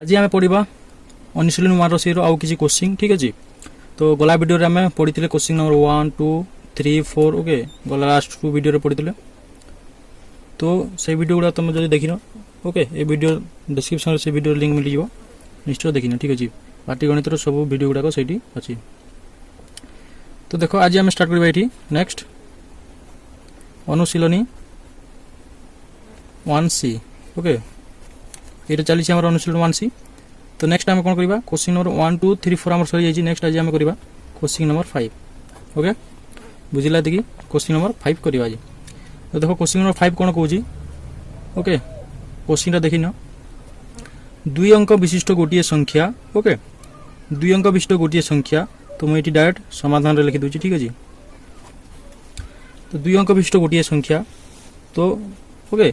आज आम पढ़ा अनुशीलन 1 रो आउ किसी क्वेश्चन ठीक अच्छे। तो गला वीडियो आम पढ़ी क्वेश्चन नंबर 1 2 3 4 ओके गला लास्ट 2 वीडियो पढ़ी। तो से वीडियो गुड़ा तुम जो देखिन ओके ये वीडियो डिस्क्रिप्शन से वीडियो लिंक मिल जाव निश्चय देखिन ठीक अच्छे। पाटीगणित सब वीडियो गुड़ाक से अच्छी। तो देखो आज आम स्टार्ट करवा ये नेक्स्ट अनुशीलनी 1C ओके ये चली आम अनुशीलन 1C। तो नेक्स्ट आम कौन करवा क्वेश्चन नंबर 1 2 3 4 आम सरी जाइए। नेक्स्ट आज आम करवा क्वेश्चन नंबर 5 ओके बुझिला देखिए क्वेश्चन नंबर 5 करवा आज। तो देखो क्वेश्चन नंबर 5 कौन कौन ओके क्वेश्चन देखी न 2 अंक विशिष्ट गोटे संख्या ओके 2 अंक विशिष्ट गोटे संख्या। तो मुझे डायरेक्ट समाधान लिखि दूची ठीक अच्छे। तो 2 अंक विशिष्ट गोटे संख्या तो ओके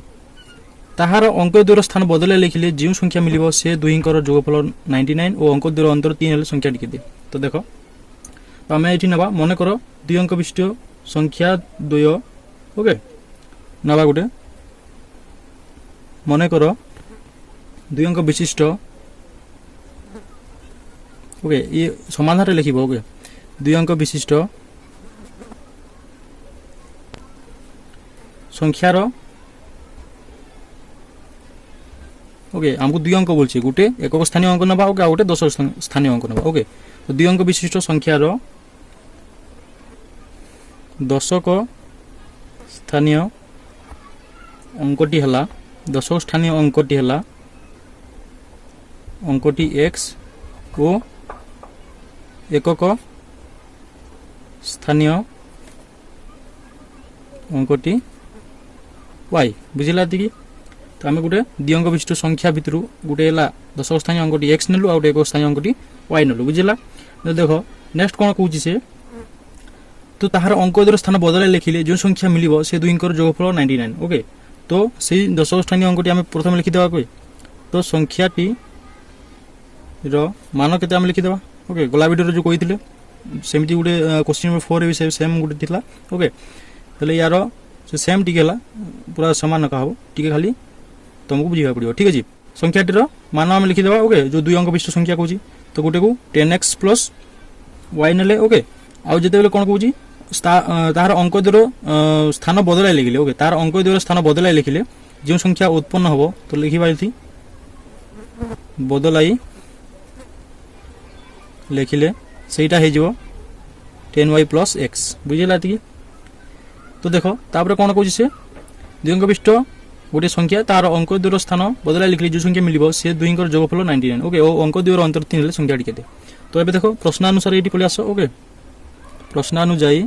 ताहार अंक द्वर स्थान बदल लिखिले जो संख्या मिल से दुईकर जोगफल 99 और अंक द्वर अंतर 3 हेल्ले संख्या टिके। तो देख आम ये ना मन कर 2 अंक विशिष्ट संख्या 2 ओके नवा गोटे मन कर 2 अंक विशिष्ट ओके ये समाधान लिख ओके 2 अंक विशिष्ट संख्यार ओके आमको 2 अंक बोलছে गोटे एकक स्थानीय अंक नबा ओके गोटे 10 स्थानीय अंक नबा ओके। तो 2 अंक विशिष्ट संख्यार 10क स्थानीय अंकटी हला 10 स्थानीय अंकटी हला अंकटी x ओ एकक स्थानीय अंकटी y बुझिला कि। तो आम गोटे 2 अंक विशिष्ट संख्या भितर गोटे 10 स्थानीय अंकटी x नेलु आ गोटे एक स्थानीय अंकटी y नेलु बुझिला। तो देख नेक्स्ट कौन कौन से तो ताहार अंक द्वर स्थान बदल लिखिले जो संख्या मिल से 2 अंकर जोगफल 99 ओके। तो से 10 स्थानीय अंकटी आम प्रथम लिखिदेवा कोई तो संख्याटी मान के लिखिदेवा ओके गला वीडियो जो कही सेमती गोटे क्वेश्चन नंबर 4 भी सेम गोटे थी ओके। तो यार से सेम टी पूरा सामान कहा टी खाली तुमको बुझा पड़ो ठीक अच्छे। संख्याटीर मान आम लिखिदेवा ओके जो 2 अंक विशिष्ट संख्या कौन तो गोटे को 10x प्लस y ने ओके आउ जिते कौन कौन तार अंक द्वर स्थान बदल लिखिले ओके तार अंक द्वर स्थान बदल लिखिले जो संख्या उत्पन्न हम तो लिखा बदलाई लिखिले सेटा हो 10y प्लस x बुझेगा कि। तो देख तापर कौन कौन से 2 अंक विशिष्ट गोटे संख्या तार अंक द्वर स्थान बदल लिखिले जो संख्या मिल से 2 अंकर जोगफल 99 ओके और अंक द्वर अंतर 3 हेल्ले संख्या टिके। तो ये देख प्रश्नानुसार ये पलि आस ओके प्रश्नानुजाई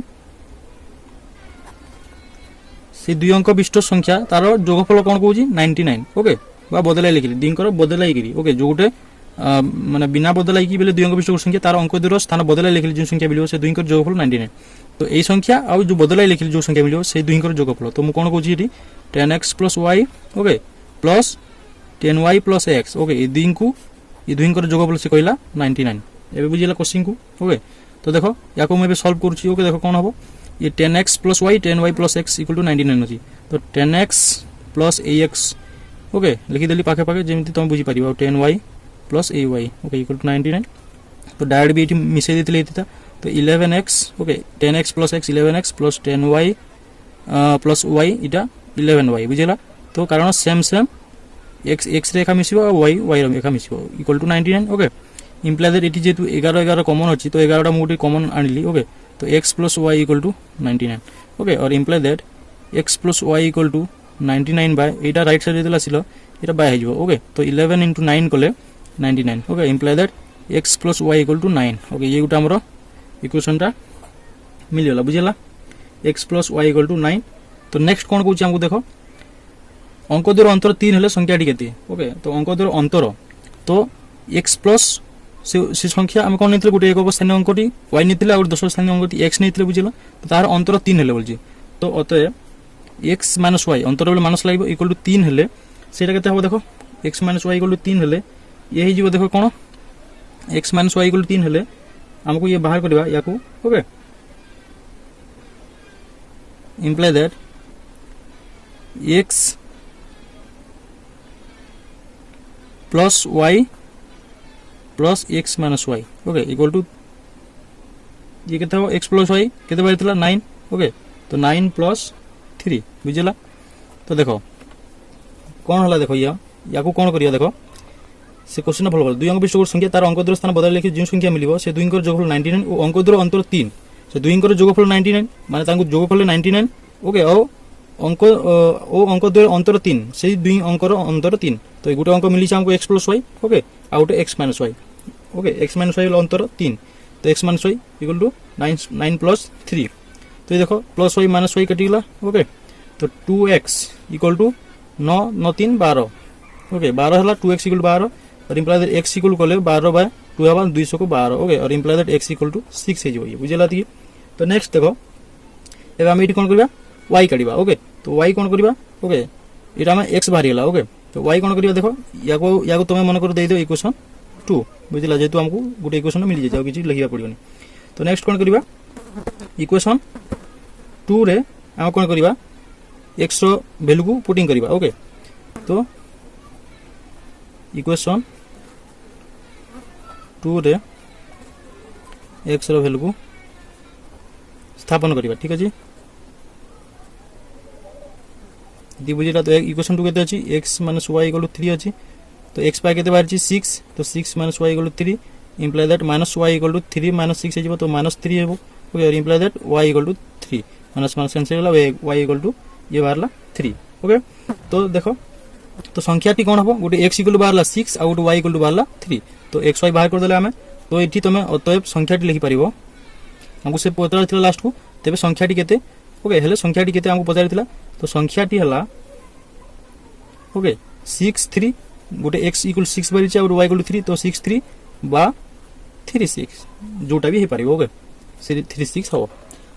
से 2 अंक विशिष्ट संख्या तार जोगफल कौन कौन 99 ओके बदल लिखिले 2 अंकर बदल ओके जो गोटे माने बिना बदल बेले 2 अंक विशिष्ट संख्या तार अंक द्वर स्थान बदल लिखिले जो संख्या मिल से 2 अंकर जोगफल 99। तो यही संख्या आ जो बदल लिखिले जो संख्या मिल से 2 अंकर जोगफल। तो मुझे कौन कौन 10x plus y okay plus 10y plus x okay ये 2 को ये 2 अंकर जोगफल से कहला 99 एबे बुझिला क्वेश्चन को ओके। तो देखो या को मैं सॉल्व करूची ओके देखो कौन हम ये 10x plus y 10y plus x equal to 99 अछि। तो 10x प्लस ax ओके लिखिदेली पाखे पाखे जेमती तुम बुझी पारिबा 10y plus ay okay equal to 99। तो डायरेक्ट भी ये मिसई देथिले एतिता तो 11x okay 10x plus x 11x plus 10y plus y इटा 11y बुझेगा। तो कारण सेम सेम x रेखा मिसिबो और y रेखा मिसिबो equal to 99 okay. Imply that एटी जेतु 11 11 कॉमन अछि तो 11टा मोटे कॉमन आनिली ओके। तो x plus y equal to 99 okay और imply that x plus y equal to 99 by एटा राइट साइड देला सिलो एटा बाय हे जबो ओके। तो 11 into 9 कले 99 okay imply that x plus y equal to 9 okay ये गोटा हमरो इक्वेशन टा मिल गला बुझला x plus y equal to 9। तो नेक्स्ट कौन कौन हमको देखो अंक द्वर अंतर 3 हेल्ले संख्याटी केते ओके। तो अंक द्वर अंतर तो x प्लस से संख्या आम कौन नहीं गोटे एक स्थानीय अंकटी y नहीं और 10 स्थानीय अंकटी x नहीं बुझल। तो तार अंतर 3 हेल्ले बोलছি। तो अतः x माइनस y अंतर बेले माइनस लागिबो इक्वल टू 3 हेल्ले सेटा केते हो देखो x minus y equal to 3 हेल्ले ये ही जीवो देखो कौन x minus y equal to 3 हेल्ले हमको ये बाहर करबा याकू okay imply that x plus y plus x minus y okay equal to ये केते हो एक्स प्लस वाई केते बाहर 9 ओके तो 9 प्लस 3 बुझला तो देखो कौन हला देखो या को कौन करिया देखो से क्वेश्चन फॉलो कर दुई अंक विशिष्ट संख्या तार अंक स्थान बदल लिखि जो संख्या मिलिबो से दुई अंकर जोगफल 99 और अंक अंतर 3 से दुई अंकर जोगफल 99 माने तांको जोगफल 99 ओके और अंक अंतर 3 से दुई अंकर अंतर 3 तो गोटे अंक मिली हमको x प्लस y ओके आ गोटे x minus y okay x minus y अंतर 3 तो x minus y equal to 9 plus 3 तो ये देखो प्लस y माइनस y कटिगला ओके तो 2x इक्वल टू 9 9 3 12 ओके 12 हला 2x इक्वल टू 12 और इंप्लाई दैट x इक्वल कले 12 बाय 2 हवा 200 को 12 ओके और imply that x equal to 6 हे जइयो बुझला ती तो नेक्स्ट देखो एबे हम एटी कोन करबा y काढिबा ओके तो y कोन करबा ओके एटा हम x बाहरी हला ओके तो y कोन करबा देखो याको तमे मन कर दे दो इक्वेशन 2 बुझला जेतु हमको गुटे इक्वेशन मिल जाय किछि लिखिबा पड़िबनी तो नेक्स्ट कोन करबा इक्वेशन 2 रे हम कोन करबा x रो वैल्यू को पुटिंग करबा ओके तो इक्वेशन 2 रे x रो वैल्यू को स्थापन करबा ठीक अछि दी बुझिला तो इक्वेशन 2 केते अछि x - y = 3 अछि तो x पाए केते बाहर छी 6 तो 6 - y = 3 इंप्लाई दैट -y = 3 - 6 हेजबो तो -3 हेबो ओके और imply that y = 3 minus minus cancel होला y = ये बाहरला 3 ओके तो देखो तो संख्याटी कोन हबो गोटे x = बाहरला 6 आ गोटे y = बाहरला 3 तो x y बाहर कर देले हमें तो एठी तमे अतएव संख्याटी लिखि परिबो हमको से पता थिला लास्ट को तेबे संख्याटी केते ओके हेले संख्याटी केते हमको पता थिला तो संख्याटी हला ओके 6 3 गोटे x = 6 बारी और y = 3 तो 6 3 बा 3 6 जोटा भी हे परिबो ओके 3 6 हो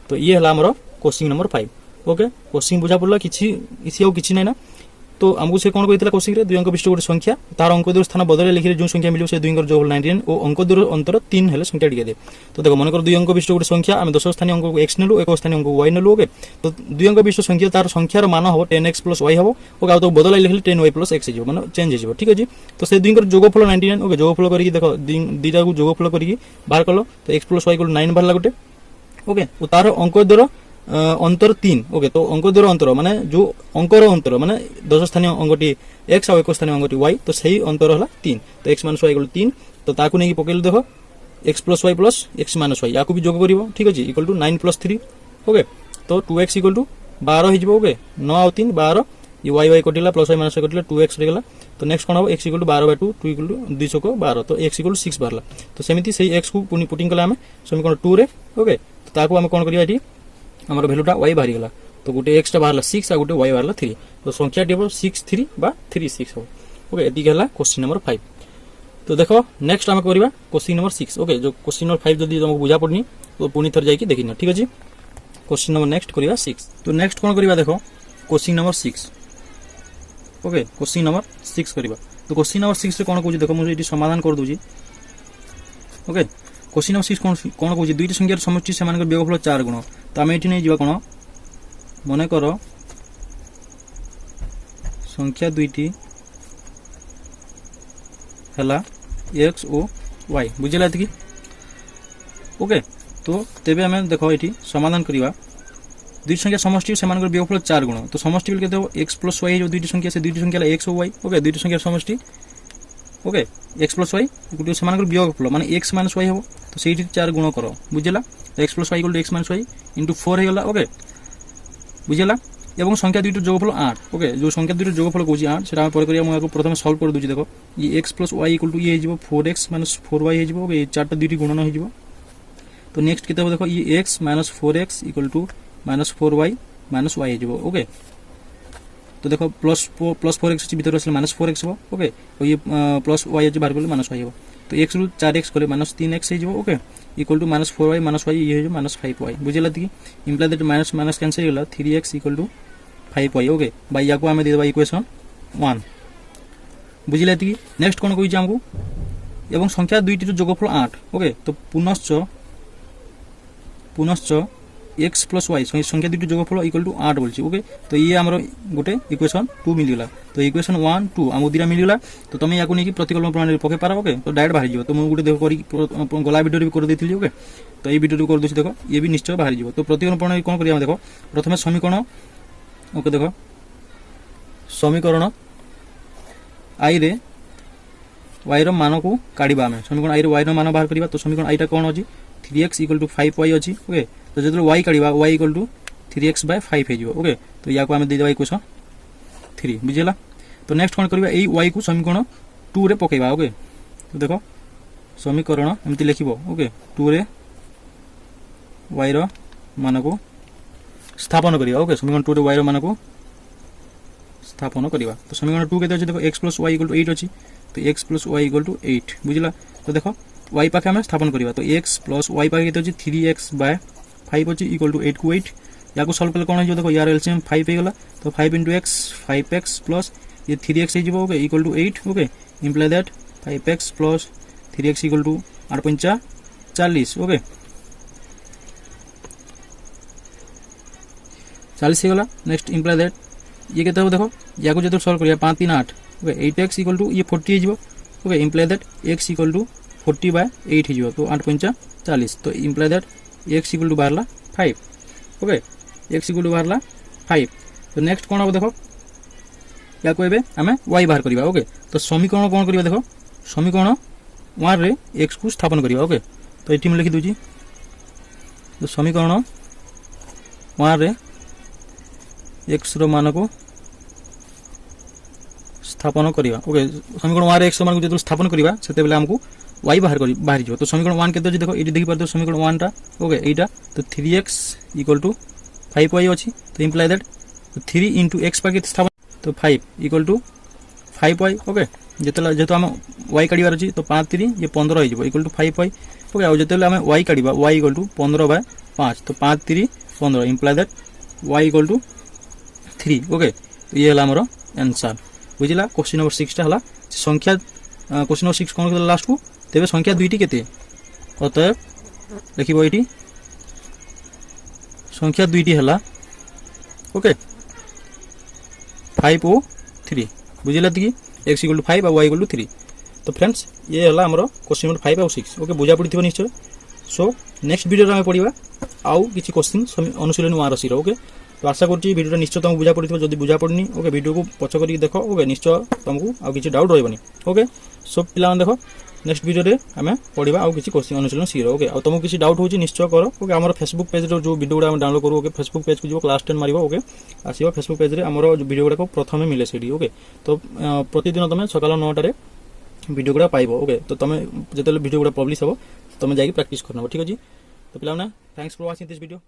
तो ये हला हमरो क्वेश्चन नंबर 5 ओके क्वेश्चन बुझा पड़ला किछि इसी और किछि नै ना तो हमको से कोन कहितला क्वेश्चन रे दुई अंक विशिष्ट गोटे संख्या तार अंक दूर स्थान बदले लिखिले जो संख्या मिलियो से दुई अंक जोगफल 99 और अंक दूर अंतर 3 हेले संख्या टिके दे तो देखो मन कर दुई अंक विशिष्ट गोटे संख्या हम 10 स्थानीय अंक को x नेलु एक स्थानीय अंक को y नेलु ओके तो दुई अंक विशिष्ट संख्या तार संख्यार मान हो 10x + y हो ओके आ तो बदले लिखिले 10y + x हो माने चेंज हो ठीक अछि तो से दुई अंक जोगफल 99 ओके जोगफल करी देखो दीटा को जोगफल करी बाहर कलो तो x + y = 9 बाहर लागोटे ओके और तार अंक दूर अंतर 3 ओके तो अंक दूर अंतर माने जो अंकर अंतर माने 10 स्थानीय अंकटी x और 1 स्थानीय अंकटी y तो सही अंतर हला 3 तो x - y = 3 तो ताकू नै पकेल देखो x + y + x - y याकू भी जोग करिवो ठीक अछि इक्वल टू 9 + 3 ओके तो 2x = 12 हिजबो ओके 9 और 3 12 ये y कटिला +y - y कटिला 2x रे गेला तो नेक्स्ट कोन हो x = 12/2 2 = 200 को 12 तो x = 6 बारला तो सेमिति सही x को पुटिंग कला हम समीकरण 2 रे ओके तो ताकू हम कोन करिया एठी हमर वैल्यूटा y बाहरी गेला तो गोटे x टा बाहरला 6 आ गोटे y बाहरला 3 तो संख्या टेबल 6 3 बा 3 6 हो ओके एति गेला क्वेश्चन नंबर 5 तो देखो नेक्स्ट हम करबा क्वेश्चन नंबर 6 ओके जो क्वेश्चन नंबर 5 जदी तुमको बुझा पड़नी तो पुनी थर जाई कि देखिना ठीक अछि क्वेश्चन नंबर नेक्स्ट करबा 6 तो नेक्स्ट कोन करबा देखो question number 6 okay question number 6 करबा तो क्वेश्चन नंबर 6 रे कोन कहू देखो मु एटी समाधान कर दूजी ओके क्वेश्चन नंबर 6 कोन कहू दुईटी संख्यार समष्टि समान वियोगफल 4 गुण तो आम ये नहीं जा कौन मन कर संख्या दुईटी है एक्स ओ वाई बुझेगा कि ओके तो तेबे आम देख ये समाधान करवा दुई संख्या समष्टि से वियोगफल 4 गुण तो समष्टि के एक्स प्लस वाई जो दुईटी संख्या से दुईटी संख्या एक्स ओ वाई ओके दुईटी संख्या समष्टि ओके एक्स प्लस वाई गोटे से वियोगफल माने एक्स माइनस वाई हम तो से 4 गुण कर बुझेगा x plus y x minus y into 4 हो गला ओके बुझेला एवं संख्या दुईटर जोगफल 8 ओके जो संख्या दुईटर जोगफल कहूँ 8 से पर करिया मु प्रथम सॉल्व कर दूची देखो ये x + y = ये हो 4x - 4y हो ओके 4टा दुईटी गुणन हो तो नेक्स्ट केते हो देखो ये x - 4x = -4y - y हो ओके तो देखो +4x भीतर असले -4x हो ओके और ये +y अछि बाहर करले -y हो तो x ରୁ 4x कले -3x हो okay equal to -4y - y ये हो -5y बुझेला कि imply that minus minus cancel होला 3x = 5y ओके बाय याको हमें दे देबा इक्वेशन 1 बुझिला कि नेक्स्ट कोन कहै हमको एवं संख्या दुईटी जोगफल 8 ओके तो पुनश्च एक्स प्लस वाई संख्या दुटी जोगफल इक्वल टू 8 बोलছি ओके तो ये आमर गोटे इक्वेशन 2 मिलगला तो इक्वेशन 1 2 आम दुटा मिलगला तो तुम या नहीं प्रतिकल्पन प्रणाली पके पार ओके तो डायरेक्ट बाहर जाव तो मुझे गोटे देख गला भिडियो भी कर देती ओके तो ये भिडियो कर दूसरी देख ये भी निश्चय बाहर जाव तो प्रतिकल्पन प्रणाली कौन करिया देख प्रथम समीकरण ओके देख समीकरण आई रे वाई रो मान को काढ़ा आम समीकरण आई वाई मान बाहर करवा तो समीकरण आईटा कौन अच्छी 3x इक्वल टू 5y अच्छी ओके तो जो y काढ़ा y equal to 3x bye 5 हो ओके तो या को आम देदेबा इक्वेशन 3 बुझेगा तो नेक्स्ट कौन करवा यही y को समीकरण 2 रे पकेबा ओके तो देखो समीकरण एमती लिखिब ओके 2 रे y रो मान को स्थापन करिया ओके समीकरण 2 रे y रो मान को स्थापन करिवा तो समीकरण 2 केते अछि देखो x + y = 8 अछि तो x + y = 8 बुझिला तो देखो y पाखे हम स्थापन करिवा तो x + y पाखे केते अछि 3x / 5 अछि = 8 को 8 या को सॉल्व करले कोन हो देखो यार एलसीएम 5 हे गेला तो 5 * x 5x + ये 3x हे जिवो okay = 8 okay imply that 5x + 3x = 8 × 40 okay 40 हे गेला नेक्स्ट इंप्लाई दैट ये कहते हो देखो या को जो सॉल्व करिया 5 3 8 ओके 8x = ये 40 हे जिवो ओके इंप्लाई दैट x = 40/8 हे जिवो तो 8 × 40 तो imply that x = बाहरला 5 okay x = बाहरला 5 तो नेक्स्ट कोन हो देखो या को एबे हमें y बाहर करिवा ओके तो समीकरण कोन करिवा देखो समीकरण 1 रे x को स्थापन करिवा ओके तो एठी हम लिखि दोजी तो समीकरण 1 रे x रो मान को स्थापन करिवा ओके समीकरण 1 रे x रो मान को जतो स्थापन करिवा सेते बेले हमको y बाहर जो तो समीकरण 1 केते देखो एटी देखि परतो समीकरण 1 टा ओके एटा तो 3x = 5y अछि तो इंप्लाई दैट 3 * x पाके स्थापन तो 5 = 5y ओके जेतो हम y काढिबार अछि तो 5 3 ये 15 हो जिवो = 5y ओके आ जेतो हम y काढिबा y = 15/5 तो 5 3 15 इंप्लाई दैट y = 3 ओके तो ये हला हमर आंसर बुझिला क्वेश्चन नंबर 6 टा हला संख्या क्वेश्चन नंबर 6 कोन के लास्ट को तेबे संख्या दुईटी केते अतएव लिखिबो एटी संख्या दुईटी हला ओके 5 और 3 बुझिला कि x = 5 और y = 3 तो फ्रेंड्स ये हला हमरो क्वेश्चन नंबर 5 और 6 ओके बुझा पड़िथिबो निश्चय सो नेक्स्ट वीडियो रे हम पढिबा आउ किछि क्वेश्चन अनुशीलन 180 रो ओके तो आशा करछि वीडियो निश्चय तुमको बुझा पड़िथिबो जदी बुझा पड़नी ओके वीडियो को पछ करी देखो ओके निश्चय तुमको आउ किछि डाउट रहबनी ओके सो पिला देखो नेक्स्ट वीडियो रे हमें पढिबा आउ किछि क्वेश्चन अनुशीलन सी रो ओके आ तुमको किछि डाउट होछि निश्चय करो ओके हमर फेसबुक पेज रो जो वीडियो गुडा हम डाउनलोड करू ओके फेसबुक पेज को जो क्लास 10 मारिबो ओके आसीबो फेसबुक पेज रे हमर वीडियो गुडा को प्रथमे मिले सेडी ओके तो प्रतिदिन तुम सकाल 9 टा रे वीडियो गुडा पाइबो ओके तो तुम जेतले वीडियो गुडा पब्लिश हो तुम जाई प्रैक्टिस करनो ठीक अछि तो पिला thanks for watching this video.